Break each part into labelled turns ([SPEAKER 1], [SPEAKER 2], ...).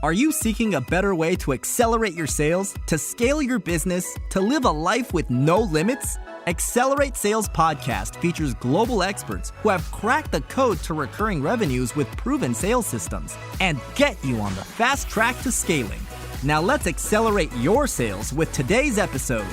[SPEAKER 1] Are you seeking a better way to accelerate your sales, to scale your business, to live a life with no limits? Accelerate Sales Podcast features global experts who have cracked the code to recurring revenues with proven sales systems and get you on the fast track to scaling. Now let's accelerate your sales with today's episode.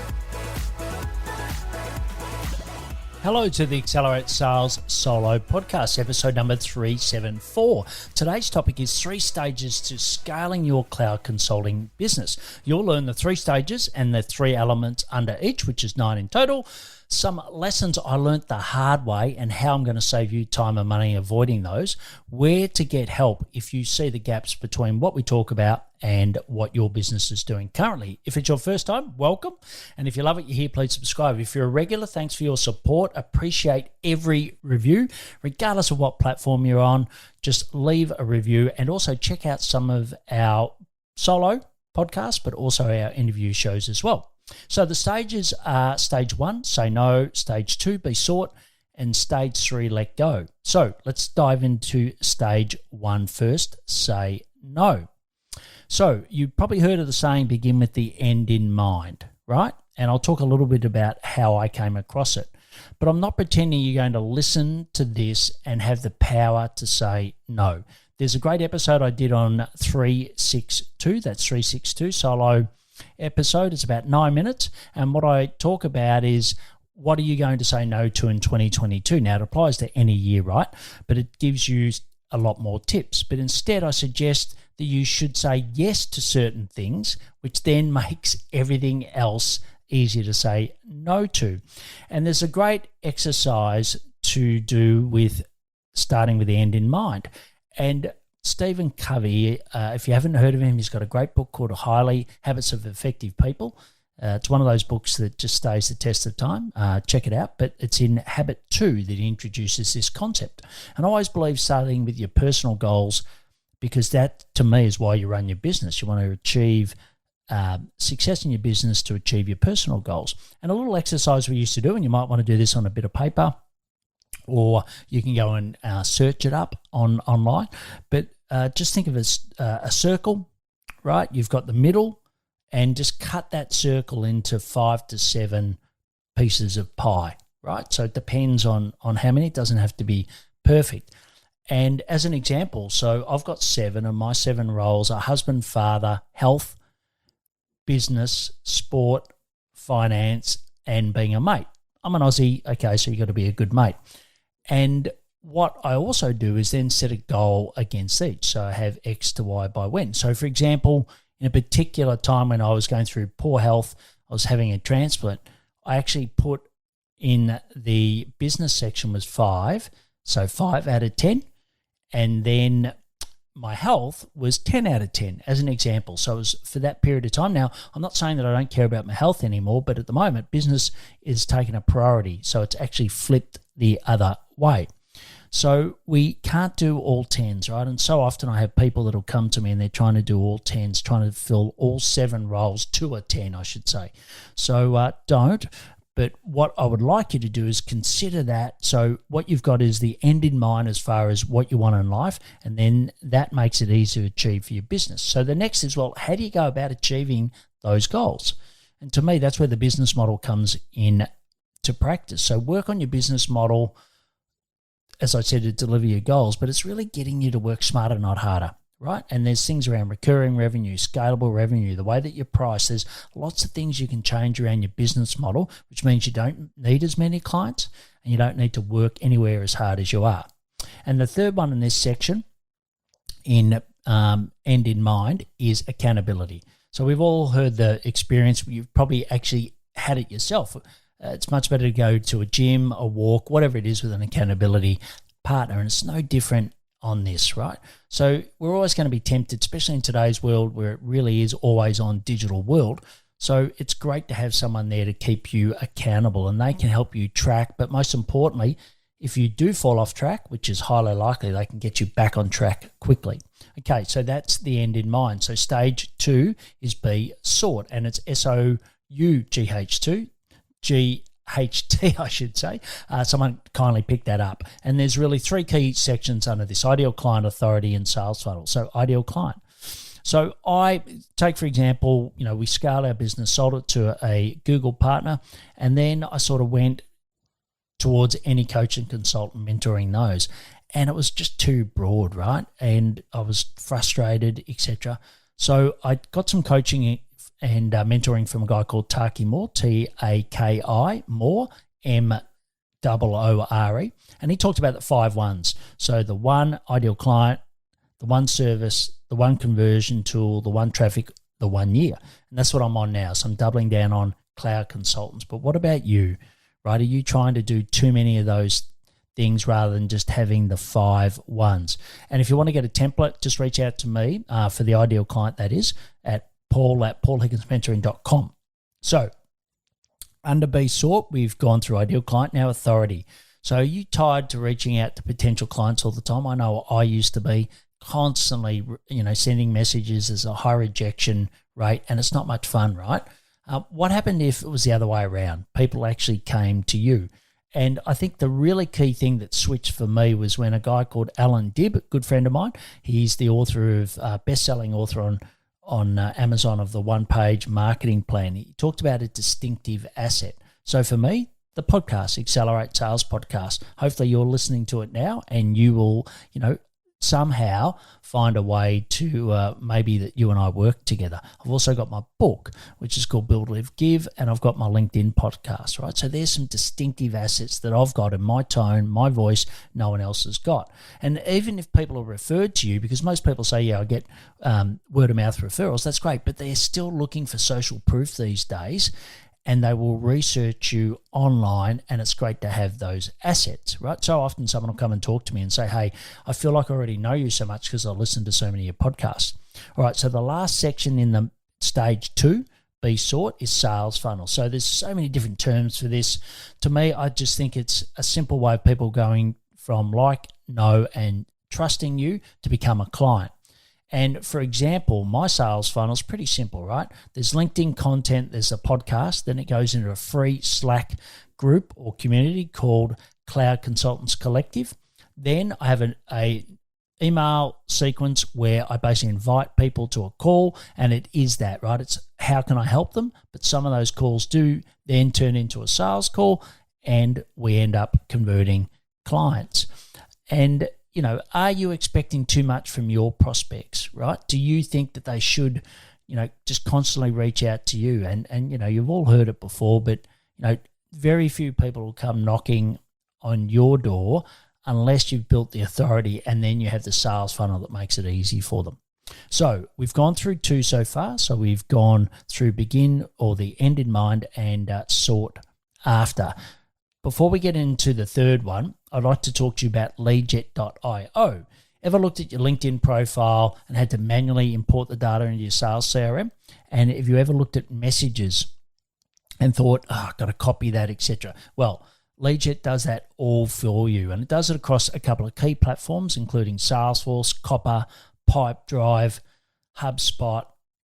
[SPEAKER 2] Hello to the Accelerate Sales Solo Podcast, episode number 374. Today's topic is 3 stages to scaling your cloud consulting business. You'll learn the 3 stages and the 3 elements under each, which is 9 in total. Some lessons I learnt the hard way and how I'm going to save you time and money avoiding those. Where to get help if you see the gaps between what we talk about and what your business is doing currently. If it's your first time, welcome. And if you love it, you're here, please subscribe. If you're a regular, thanks for your support. Appreciate every review, regardless of what platform you're on. Just leave a review and also check out some of our solo podcasts, but also our interview shows as well. So the stages are stage 1, say no, stage 2, be sought, and stage 3, let go. So let's dive into stage 1 first, say no. So you probably heard of the saying, begin with the end in mind, right? And I'll talk a little bit about how I came across it. But I'm not pretending you're going to listen to this and have the power to say no. There's a great episode I did on 362, that's 362 solo episode. It's about 9 minutes. And what I talk about is what are you going to say no to in 2022? Now, it applies to any year, right? But it gives you a lot more tips. But instead, I suggest that you should say yes to certain things, which then makes everything else easier to say no to. And there's a great exercise to do with starting with the end in mind. And Stephen Covey, if you haven't heard of him, he's got a great book called Habits of Effective People. It's one of those books that just stays the test of time. Check it out. But it's in Habit 2 that he introduces this concept. And I always believe starting with your personal goals, because that, to me, is why you run your business. You want to achieve success in your business to achieve your personal goals. And a little exercise we used to do, and you might want to do this on a bit of paper, or you can go and search it up online. But just think of it as a circle, right? You've got the middle, and just cut that circle into 5 to 7 pieces of pie, right? So it depends on how many. It doesn't have to be perfect. And as an example, so I've got 7, and my 7 roles are husband, father, health, business, sport, finance, and being a mate. I'm an Aussie, okay, so you've got to be a good mate. And what I also do is then set a goal against each. So I have X to Y by when. So for example, in a particular time when I was going through poor health, I was having a transplant, I actually put in the business section was 5, so 5 out of 10. And then my health was 10 out of 10 as an example. So it was for that period of time. Now, I'm not saying that I don't care about my health anymore, but at the moment, business is taking a priority. So it's actually flipped the other way. So we can't do all 10s, right? And so often I have people that will come to me and they're trying to do all 10s, trying to fill all 7 roles to a 10, I should say. So don't. But what I would like you to do is consider that. So what you've got is the end in mind as far as what you want in life, and then that makes it easy to achieve for your business. So the next is, well, how do you go about achieving those goals? And to me, that's where the business model comes in to practice. So work on your business model, as I said, to deliver your goals, but it's really getting you to work smarter, not harder, right? And there's things around recurring revenue, scalable revenue, the way that you price. There's lots of things you can change around your business model, which means you don't need as many clients and you don't need to work anywhere as hard as you are. And the third one in this section, in end in mind, is accountability. So we've all heard the experience. You've probably actually had it yourself. It's much better to go to a gym, a walk, whatever it is, with an accountability partner. And it's no different on this, right? So we're always going to be tempted, especially in today's world where it really is always on digital world. So it's great to have someone there to keep you accountable, and they can help you track. But most importantly, if you do fall off track, which is highly likely, they can get you back on track quickly. Okay, so that's the end in mind. So stage 2 is be sought, and it's SOUGH2, GHT, I should say. Someone kindly picked that up. And there's really 3 key sections under this: ideal client, authority, and sales funnel. So ideal client. So I take, for example, we scaled our business, sold it to a Google partner, and then I sort of went towards any coach and consultant mentoring those. And it was just too broad, right? And I was frustrated, etc. So I got some coaching and mentoring from a guy called Taki Moore, Taki Moore, Moore. And he talked about the 5 1s. So the 1 ideal client, the 1 service, the 1 conversion tool, the 1 traffic, the 1 year. And that's what I'm on now. So I'm doubling down on cloud consultants. But what about you, right? Are you trying to do too many of those things rather than just having the 5 1s? And if you want to get a template, just reach out to me for the ideal client, that is, at paul@paulhigginsmentoring.com. So under Be Sought, we've gone through ideal client, now authority. So are you tired to reaching out to potential clients all the time? I know I used to be constantly, sending messages. There's a high rejection rate and it's not much fun, right? What happened if it was the other way around? People actually came to you. And I think the really key thing that switched for me was when a guy called Alan Dibb, a good friend of mine, he's the author of, best-selling author on Amazon of the one-page marketing plan. He talked about a distinctive asset. So for me, the podcast, Accelerate Sales Podcast, hopefully you're listening to it now and you will, somehow find a way to maybe that you and I work together. I've also got my book, which is called Build, Live, Give, and I've got my LinkedIn podcast, right? So there's some distinctive assets that I've got in my tone, my voice, no one else has got. And even if people are referred to you, because most people say, I get word of mouth referrals, that's great, but they're still looking for social proof these days. And they will research you online, and it's great to have those assets, right? So often someone will come and talk to me and say, hey, I feel like I already know you so much because I listen to so many of your podcasts. All right, so the last section in the stage 2, Be Sought, is sales funnel. So there's so many different terms for this. To me, I just think it's a simple way of people going from like, know, and trusting you to become a client. And for example, my sales funnel is pretty simple, right? There's LinkedIn content, there's a podcast, then it goes into a free Slack group or community called Cloud Consultants Collective. Then I have a email sequence where I basically invite people to a call, and it is that, right? It's how can I help them? But some of those calls do then turn into a sales call, and we end up converting clients. And are you expecting too much from your prospects, right? Do you think that they should, just constantly reach out to you? And you've all heard it before, but, very few people will come knocking on your door unless you've built the authority and then you have the sales funnel that makes it easy for them. So we've gone through 2 so far. So we've gone through begin or the end in mind and sought after. Before we get into the third one, I'd like to talk to you about Leadjet.io. Ever looked at your LinkedIn profile and had to manually import the data into your sales CRM? And have you ever looked at messages and thought, I've got to copy that, etc.? Well, Leadjet does that all for you, and it does it across a couple of key platforms, including Salesforce, Copper, Pipedrive, HubSpot,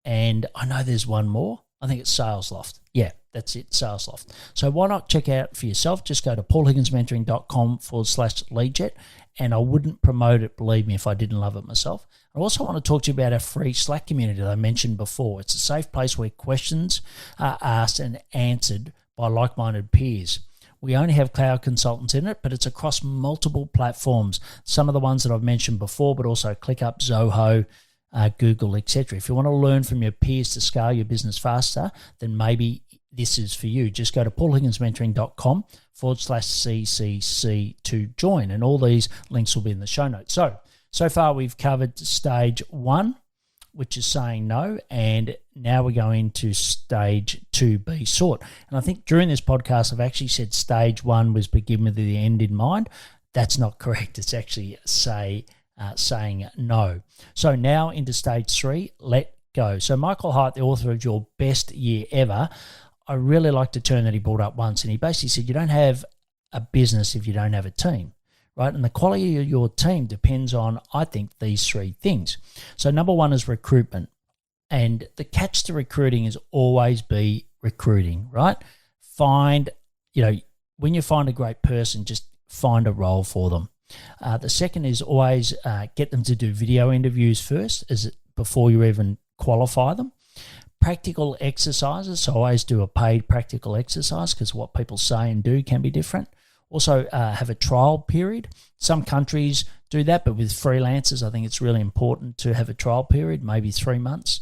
[SPEAKER 2] and I know there's one more. I think it's SalesLoft. Yeah, that's it, SalesLoft. So why not check it out for yourself? Just go to paulhigginsmentoring.com/Leadjet, and I wouldn't promote it, believe me, if I didn't love it myself. I also want to talk to you about our free Slack community that I mentioned before. It's a safe place where questions are asked and answered by like-minded peers. We only have cloud consultants in it, but it's across multiple platforms. Some of the ones that I've mentioned before, but also ClickUp, Zoho, Google, etc. If you want to learn from your peers to scale your business faster, then maybe this is for you. Just go to paulhigginsmentoring.com/CCC to join, and all these links will be in the show notes. So far we've covered stage 1, which is saying no, and now we're going to stage 2, Be Sought. And I think during this podcast I've actually said stage 1 was begin with the end in mind. That's not correct. It's actually saying no. So now into stage 3, let go. So Michael Hyatt, the author of Your Best Year Ever, I really liked a term that he brought up once, and he basically said you don't have a business if you don't have a team, right? And the quality of your team depends on, I think, these 3 things. So number 1 is recruitment, and the catch to recruiting is always be recruiting, right? When you find a great person, just find a role for them. The second is always get them to do video interviews first, as before you even qualify them. Practical exercises, so I always do a paid practical exercise because what people say and do can be different. Also have a trial period. Some countries do that, but with freelancers, I think it's really important to have a trial period, maybe 3 months.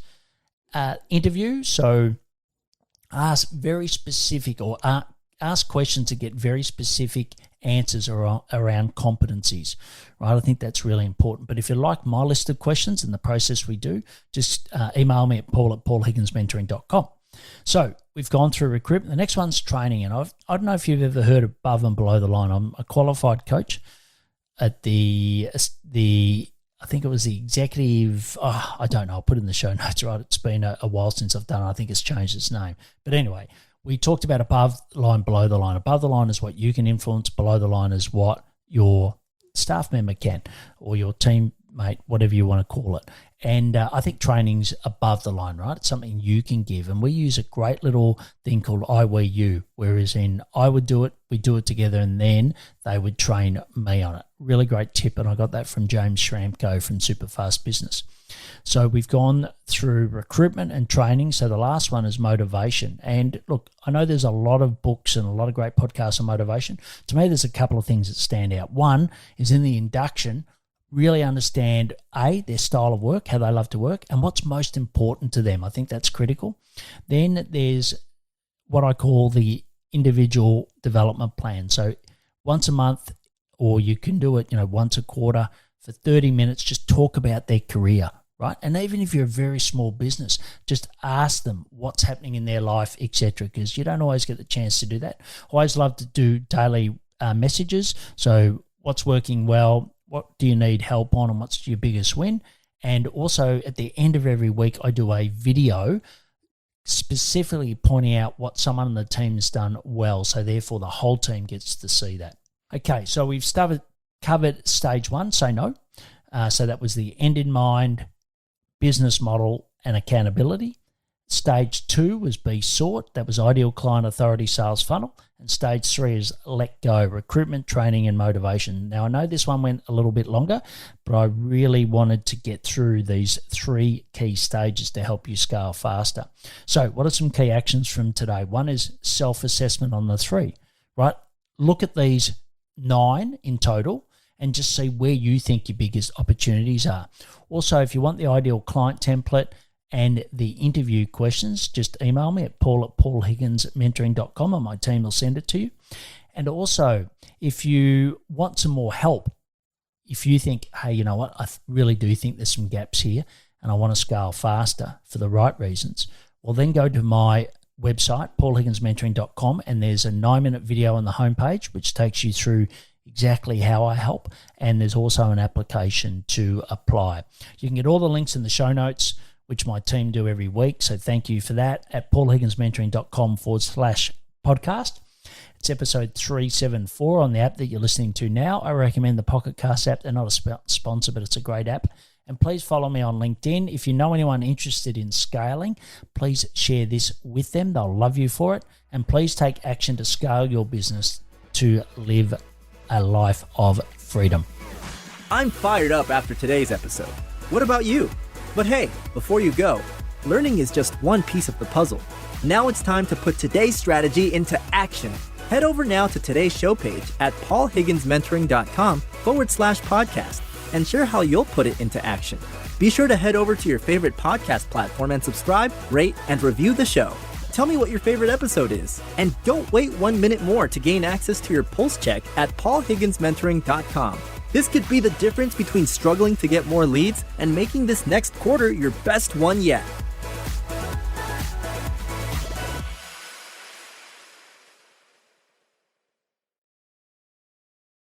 [SPEAKER 2] Interview, so ask very specific or ask questions to get very specific answers around competencies, right? I think that's really important. But if you like my list of questions and the process we do, just email me at paul@paulhigginsmentoring.com. So we've gone through recruitment. The next one's training. And I don't know if you've ever heard of above and below the line. I'm a qualified coach at the I think it was the executive, I don't know, I'll put it in the show notes, right? It's been a while since I've done it. I think it's changed its name. But anyway, we talked about above the line, below the line. Above the line is what you can influence. Below the line is what your staff member can, or your teammate, whatever you want to call it. And I think training's above the line, right? It's something you can give. And we use a great little thing called I, we, you, whereas in I would do it, we do it together, and then they would train me on it. Really great tip, and I got that from James Schramko from Superfast Business. So we've gone through recruitment and training. So the last one is motivation. And look, I know there's a lot of books and a lot of great podcasts on motivation. To me, there's a couple of things that stand out. One is in the induction, really understand, their style of work, how they love to work, and what's most important to them. I think that's critical. Then there's what I call the individual development plan. So once a month, or you can do it, once a quarter for 30 minutes, just talk about their career, right? And even if you're a very small business, just ask them what's happening in their life, etc., because you don't always get the chance to do that. I always love to do daily messages. So what's working well, what do you need help on, and what's your biggest win? And also at the end of every week, I do a video specifically pointing out what someone on the team has done well. So therefore the whole team gets to see that. Okay, so we've covered stage one, say no. So that was the end in mind, business model, and accountability. Stage two was be sought. That was ideal client authority sales funnel. And stage three is let go, recruitment, training, and motivation. Now, I know this one went a little bit longer, but I really wanted to get through these three key stages to help you scale faster. So what are some key actions from today? One is self-assessment on the three, right? Look at these 9 in total and just see where you think your biggest opportunities are. Also, if you want the ideal client template and the interview questions, just email me at paul@paulhigginsmentoring.com and my team will send it to you. And also, if you want some more help, if you think, hey, you know what, I really do think there's some gaps here and I want to scale faster for the right reasons, well, then go to my website, paulhigginsmentoring.com, and there's a 9-minute video on the homepage which takes you through exactly how I help, and there's also an application to apply. You can get all the links in the show notes, which my team do every week, so thank you for that, at paulhigginsmentoring.com/podcast. It's episode 374 on the app that you're listening to now. I recommend the Pocket Cast app. They're not a sponsor, but it's a great app. And please follow me on LinkedIn. If you know anyone interested in scaling, please share this with them. They'll love you for it. And please take action to scale your business to live a life of freedom.
[SPEAKER 1] I'm fired up after today's episode. What about you? But hey, before you go, learning is just one piece of the puzzle. Now it's time to put today's strategy into action. Head over now to today's show page at paulhigginsmentoring.com/podcast and share how you'll put it into action. Be sure to head over to your favorite podcast platform and subscribe, rate, and review the show. Tell me what your favorite episode is. And don't wait 1 minute more to gain access to your pulse check at paulhigginsmentoring.com. This could be the difference between struggling to get more leads and making this next quarter your best one yet.